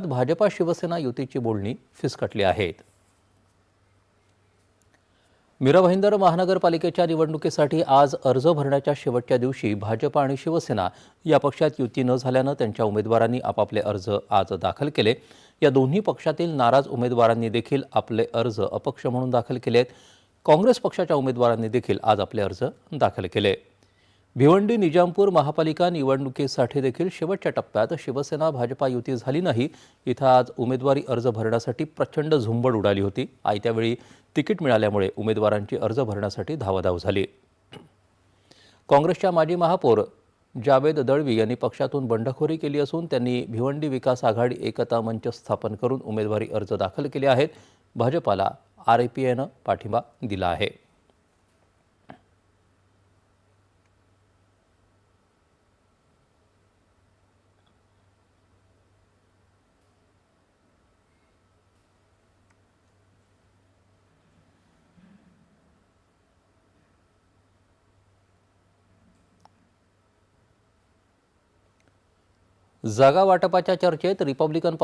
भाजपा शिवसेना युतीची बोलणी फिसकटली आहेत। मीरा भाईंदर महानगरपालिकेच्या निवडणुकीसाठी आज अर्ज भरण्याच्या शेवटच्या दिवशी भाजप आणि शिवसेना या पक्षात युती न झाल्यानं त्यांच्या उमेदवारांनी आपापले अर्ज आज दाखल केले। या दोन्ही पक्षातील नाराज उमेदवारांनी देखील आपले अर्ज अपक्ष म्हणून दाखल केलेत। काँग्रेस पक्षाच्या उमेदवारांनी देखील आज आपले अर्ज दाखल केले। भिवंडी निजामपूर महापालिका निवडणुकीसाठी देखील शेवटच्या टप्प्यात शिवसेना भाजपा युती झाली नाही। इथं आज उमेदवारी अर्ज भरण्यासाठी प्रचंड झुंबड उडाली होती। आयत्या वेळी तिकीट मिळाल्यामुळे उमेदवारांची अर्ज भरण्यासाठी धावाधाव झाली। काँग्रेसच्या माजी महापौर जावेद दळवी यांनी पक्षातून बंडखोरी केली असून त्यांनी भिवंडी विकास आघाडी एकता मंच स्थापन करून उमेदवारी अर्ज दाखल केले आहेत। भाजपाला आरपीआयनं पाठिंबा दिला आहे। जागा वाटपाच्या चर्चेत रिपब्लिकन